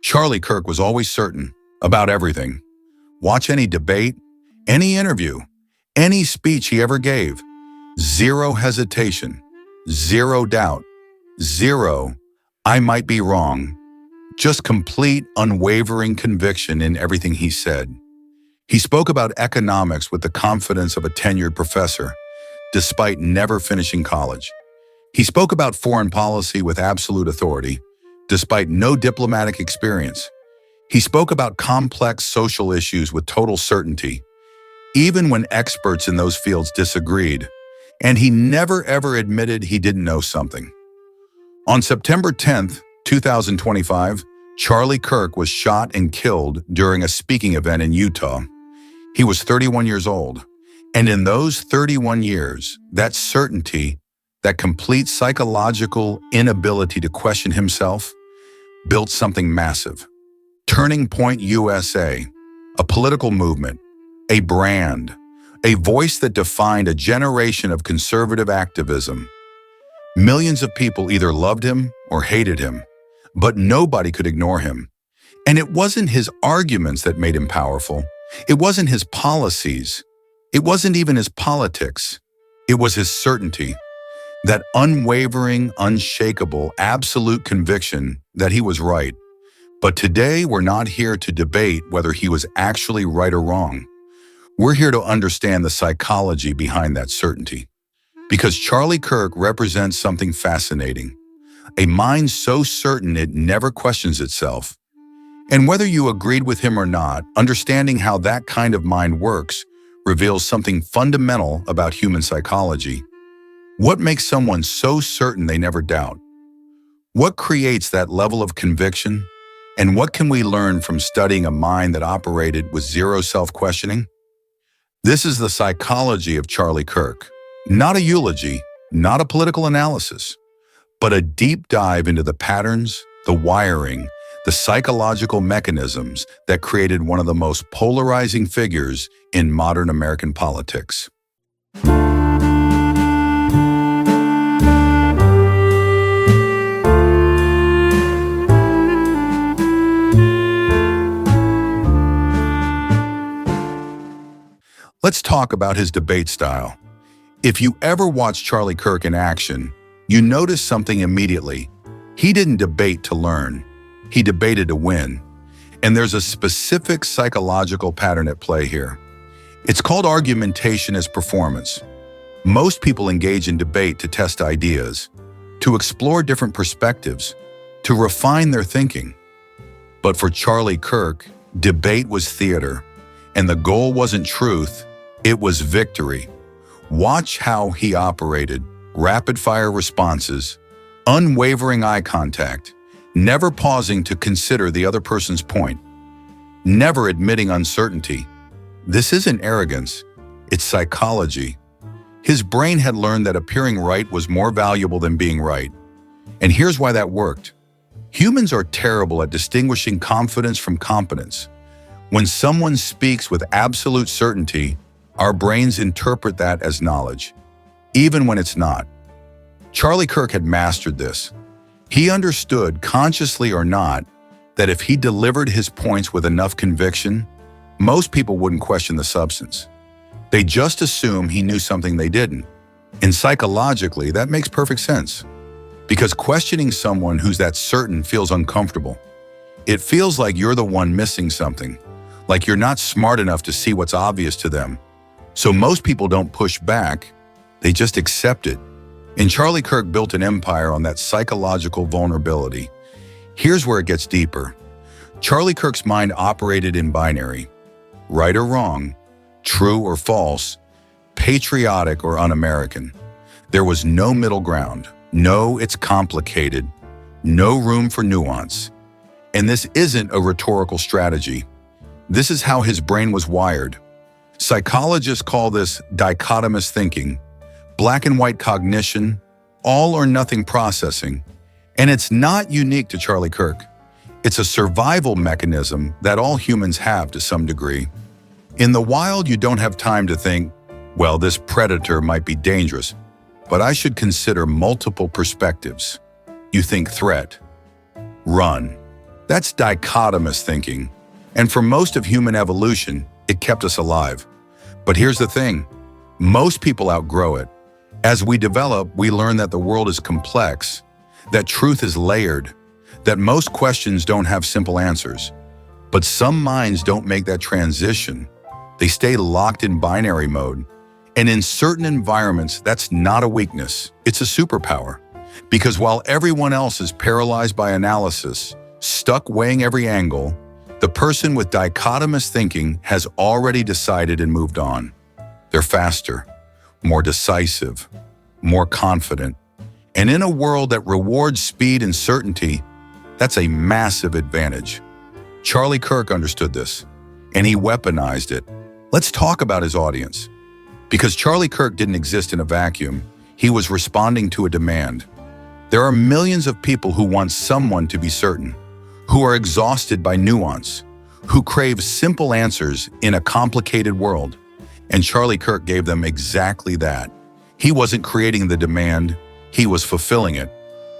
Charlie Kirk was always certain about everything. Watch any debate, any interview, any speech he ever gave. Zero hesitation, zero doubt, zero, I might be wrong. Just complete, unwavering conviction in everything he said. He spoke about economics with the confidence of a tenured professor, despite never finishing college. He spoke about foreign policy with absolute authority, despite no diplomatic experience. He spoke about complex social issues with total certainty, even when experts in those fields disagreed, and he never ever admitted he didn't know something. On September 10th, 2025, Charlie Kirk was shot and killed during a speaking event in Utah. He was 31 years old, and in those 31 years, that certainty, that complete psychological inability to question himself, built something massive. Turning Point USA, a political movement, a brand, a voice that defined a generation of conservative activism. Millions of people either loved him or hated him, but nobody could ignore him. And it wasn't his arguments that made him powerful. It wasn't his policies. It wasn't even his politics. It was his certainty. That unwavering, unshakable, absolute conviction that he was right. But today, we're not here to debate whether he was actually right or wrong. We're here to understand the psychology behind that certainty. Because Charlie Kirk represents something fascinating. A mind so certain it never questions itself. And whether you agreed with him or not, understanding how that kind of mind works reveals something fundamental about human psychology. What makes someone so certain they never doubt? What creates that level of conviction? And what can we learn from studying a mind that operated with zero self-questioning? This is the psychology of Charlie Kirk. Not a eulogy, not a political analysis, but a deep dive into the patterns, the wiring, the psychological mechanisms that created one of the most polarizing figures in modern American politics. Let's talk about his debate style. If you ever watch Charlie Kirk in action, you notice something immediately. He didn't debate to learn. He debated to win. And there's a specific psychological pattern at play here. It's called argumentation as performance. Most people engage in debate to test ideas, to explore different perspectives, to refine their thinking. But for Charlie Kirk, debate was theater, and the goal wasn't truth, it was victory. Watch how he operated. Rapid-fire responses, unwavering eye contact, never pausing to consider the other person's point, never admitting uncertainty. This isn't arrogance, it's psychology. His brain had learned that appearing right was more valuable than being right. And here's why that worked. Humans are terrible at distinguishing confidence from competence. When someone speaks with absolute certainty, our brains interpret that as knowledge, even when it's not. Charlie Kirk had mastered this. He understood, consciously or not, that if he delivered his points with enough conviction, most people wouldn't question the substance. They just assume he knew something they didn't. And psychologically, that makes perfect sense. Because questioning someone who's that certain feels uncomfortable. It feels like you're the one missing something, like you're not smart enough to see what's obvious to them. So most people don't push back, they just accept it. And Charlie Kirk built an empire on that psychological vulnerability. Here's where it gets deeper. Charlie Kirk's mind operated in binary, right or wrong, true or false, patriotic or un-American. There was no middle ground, no it's complicated, no room for nuance. And this isn't a rhetorical strategy. This is how his brain was wired. Psychologists call this dichotomous thinking, black and white cognition, all or nothing processing. And it's not unique to Charlie Kirk. It's a survival mechanism that all humans have to some degree. In the wild, you don't have time to think, well, this predator might be dangerous, but I should consider multiple perspectives. You think threat, run, That's dichotomous thinking. And for most of human evolution, it kept us alive. But here's the thing. Most people outgrow it. As we develop, we learn that the world is complex, that truth is layered, that most questions don't have simple answers. But some minds don't make that transition. They stay locked in binary mode. And in certain environments, that's not a weakness, it's a superpower. Because while everyone else is paralyzed by analysis, stuck weighing every angle, the person with dichotomous thinking has already decided and moved on. They're faster, more decisive, more confident. And in a world that rewards speed and certainty, that's a massive advantage. Charlie Kirk understood this, and he weaponized it. Let's talk about his audience. Because Charlie Kirk didn't exist in a vacuum, he was responding to a demand. There are millions of people who want someone to be certain, who are exhausted by nuance, who crave simple answers in a complicated world. And Charlie Kirk gave them exactly that. He wasn't creating the demand, he was fulfilling it.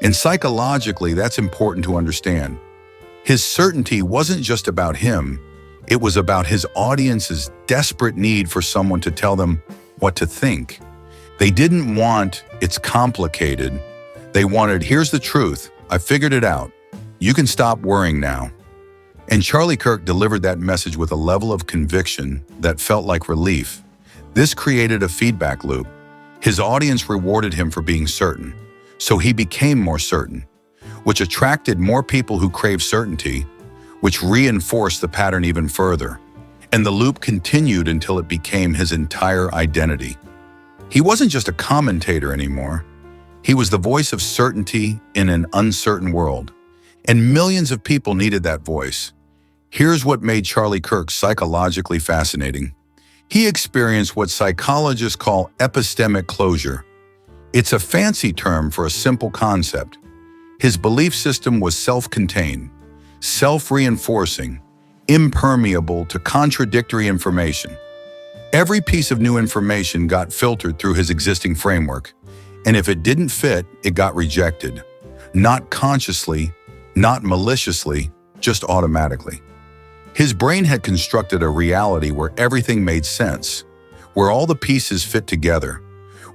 And psychologically, that's important to understand. His certainty wasn't just about him, it was about his audience's desperate need for someone to tell them what to think. They didn't want, "It's complicated." They wanted, "Here's the truth, I figured it out. You can stop worrying now." And Charlie Kirk delivered that message with a level of conviction that felt like relief. This created a feedback loop. His audience rewarded him for being certain, so he became more certain, which attracted more people who crave certainty, which reinforced the pattern even further. And the loop continued until it became his entire identity. He wasn't just a commentator anymore. He was the voice of certainty in an uncertain world. And millions of people needed that voice. Here's what made Charlie Kirk psychologically fascinating. He experienced what psychologists call epistemic closure. It's a fancy term for a simple concept. His belief system was self-contained, self-reinforcing, impermeable to contradictory information. Every piece of new information got filtered through his existing framework, and if it didn't fit, it got rejected. Not consciously, not maliciously, just automatically. His brain had constructed a reality where everything made sense, where all the pieces fit together,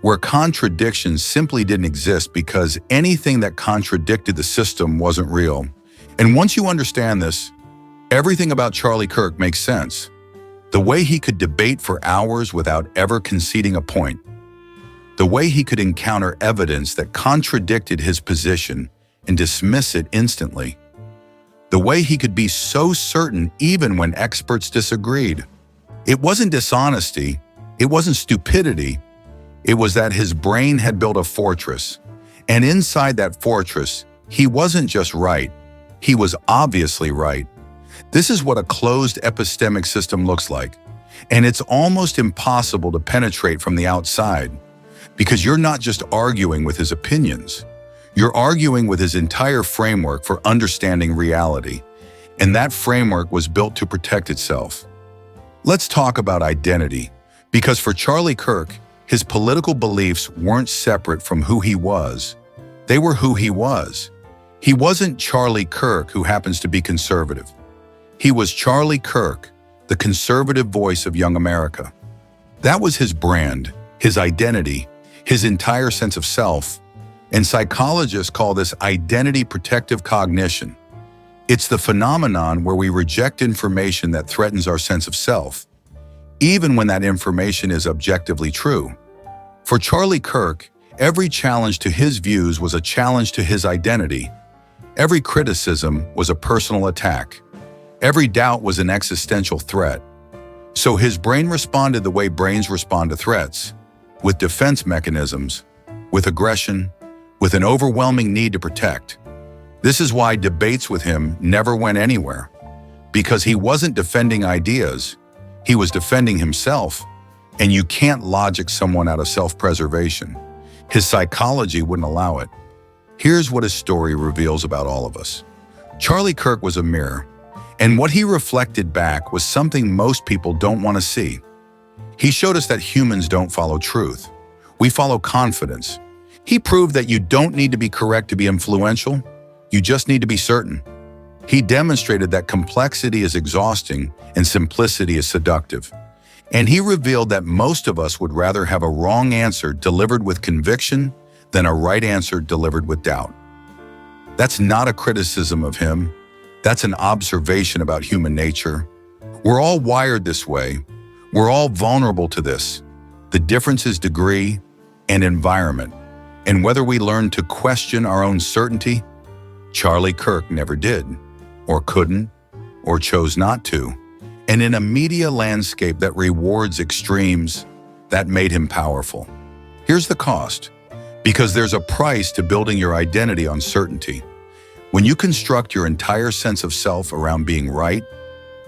where contradictions simply didn't exist because anything that contradicted the system wasn't real. And once you understand this, everything about Charlie Kirk makes sense. The way he could debate for hours without ever conceding a point. The way he could encounter evidence that contradicted his position and dismiss it instantly. The way he could be so certain even when experts disagreed. It wasn't dishonesty, it wasn't stupidity, it was that his brain had built a fortress. And inside that fortress, he wasn't just right, he was obviously right. This is what a closed epistemic system looks like. And it's almost impossible to penetrate from the outside, because you're not just arguing with his opinions. You're arguing with his entire framework for understanding reality, and that framework was built to protect itself. Let's talk about identity, because for Charlie Kirk, his political beliefs weren't separate from who he was. They were who he was. He wasn't Charlie Kirk who happens to be conservative. He was Charlie Kirk, the conservative voice of young America. That was his brand, his identity, his entire sense of self. And psychologists call this identity protective cognition. It's the phenomenon where we reject information that threatens our sense of self, even when that information is objectively true. For Charlie Kirk, every challenge to his views was a challenge to his identity. Every criticism was a personal attack. Every doubt was an existential threat. So his brain responded the way brains respond to threats, with defense mechanisms, with aggression, with an overwhelming need to protect. This is why debates with him never went anywhere, because he wasn't defending ideas, he was defending himself, and you can't logic someone out of self-preservation. His psychology wouldn't allow it. Here's what his story reveals about all of us. Charlie Kirk was a mirror, and what he reflected back was something most people don't want to see. He showed us that humans don't follow truth. We follow confidence. He proved that you don't need to be correct to be influential. You just need to be certain. He demonstrated that complexity is exhausting and simplicity is seductive. And he revealed that most of us would rather have a wrong answer delivered with conviction than a right answer delivered with doubt. That's not a criticism of him. That's an observation about human nature. We're all wired this way. We're all vulnerable to this. The difference is degree and environment, and whether we learn to question our own certainty. Charlie Kirk never did, or couldn't, or chose not to. And in a media landscape that rewards extremes, that made him powerful. Here's the cost. Because there's a price to building your identity on certainty. When you construct your entire sense of self around being right,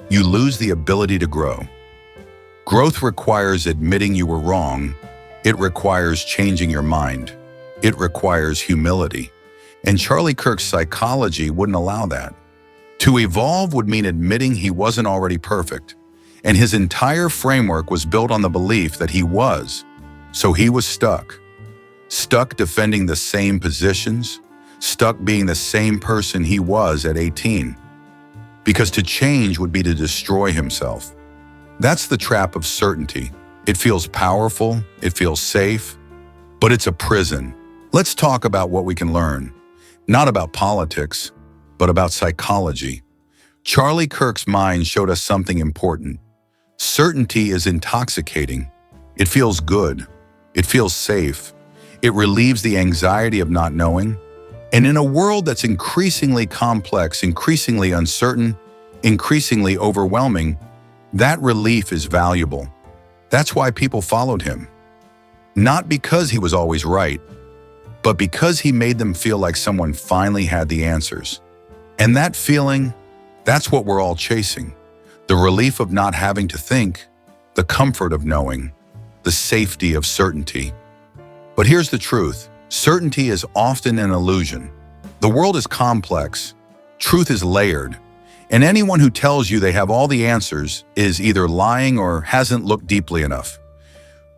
you lose the ability to grow. Growth requires admitting you were wrong. It requires changing your mind. It requires humility. And Charlie Kirk's psychology wouldn't allow that. To evolve would mean admitting he wasn't already perfect, and his entire framework was built on the belief that he was. So he was stuck. Stuck defending the same positions, stuck being the same person he was at 18. Because to change would be to destroy himself. That's the trap of certainty. It feels powerful, it feels safe, but it's a prison. Let's talk about what we can learn. Not about politics, but about psychology. Charlie Kirk's mind showed us something important. Certainty is intoxicating. It feels good. It feels safe. It relieves the anxiety of not knowing. And in a world that's increasingly complex, increasingly uncertain, increasingly overwhelming, that relief is valuable. That's why people followed him. Not because he was always right, but because he made them feel like someone finally had the answers. And that feeling, that's what we're all chasing. The relief of not having to think, the comfort of knowing, the safety of certainty. But here's the truth. Certainty is often an illusion. The world is complex. Truth is layered. And anyone who tells you they have all the answers is either lying or hasn't looked deeply enough.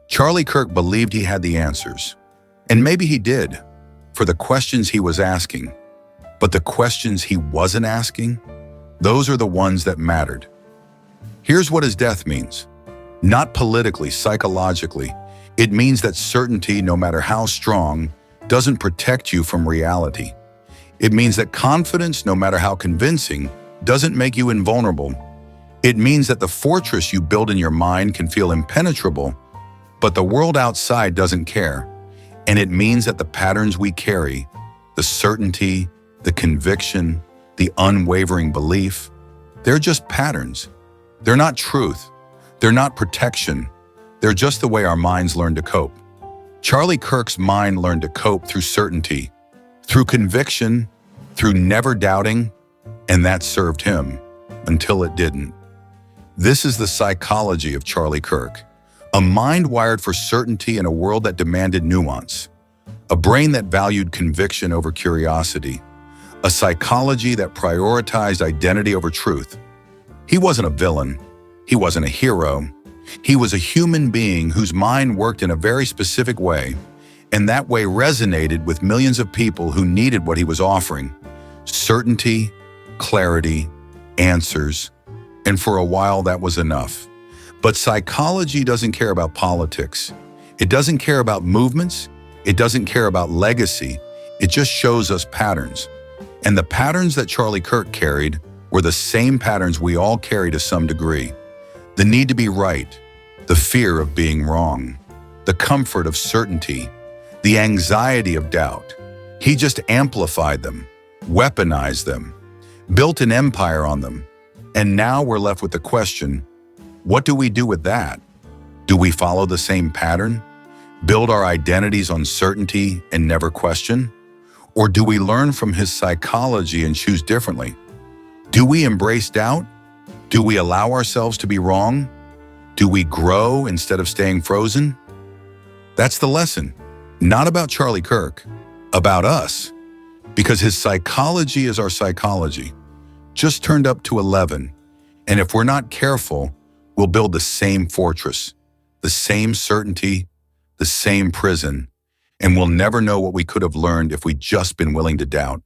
Charlie Kirk believed he had the answers. And maybe he did, for the questions he was asking. But the questions he wasn't asking, those are the ones that mattered. Here's what his death means. Not politically, psychologically. It means that certainty, no matter how strong, doesn't protect you from reality. It means that confidence, no matter how convincing, doesn't make you invulnerable. It means that the fortress you build in your mind can feel impenetrable, but the world outside doesn't care. And it means that the patterns we carry, the certainty, the conviction, the unwavering belief, they're just patterns. They're not truth. They're not protection. They're just the way our minds learn to cope. Charlie Kirk's mind learned to cope through certainty, through conviction, through never doubting, and that served him until it didn't. This is the psychology of Charlie Kirk, a mind wired for certainty in a world that demanded nuance, a brain that valued conviction over curiosity, a psychology that prioritized identity over truth. He wasn't a villain. He wasn't a hero. He was a human being whose mind worked in a very specific way, and that way resonated with millions of people who needed what he was offering: certainty, clarity, answers. And for a while, that was enough. But psychology doesn't care about politics. It doesn't care about movements. It doesn't care about legacy. It just shows us patterns. And the patterns that Charlie Kirk carried were the same patterns we all carry to some degree. The need to be right, the fear of being wrong, the comfort of certainty, the anxiety of doubt. He just amplified them, weaponized them, built an empire on them. And now we're left with the question, what do we do with that? Do we follow the same pattern? Build our identities on certainty and never question? Or do we learn from his psychology and choose differently? Do we embrace doubt? Do we allow ourselves to be wrong? Do we grow instead of staying frozen? That's the lesson. Not about Charlie Kirk, about us. Because his psychology is our psychology, just turned up to 11. And if we're not careful, we'll build the same fortress, the same certainty, the same prison, and we'll never know what we could have learned if we'd just been willing to doubt.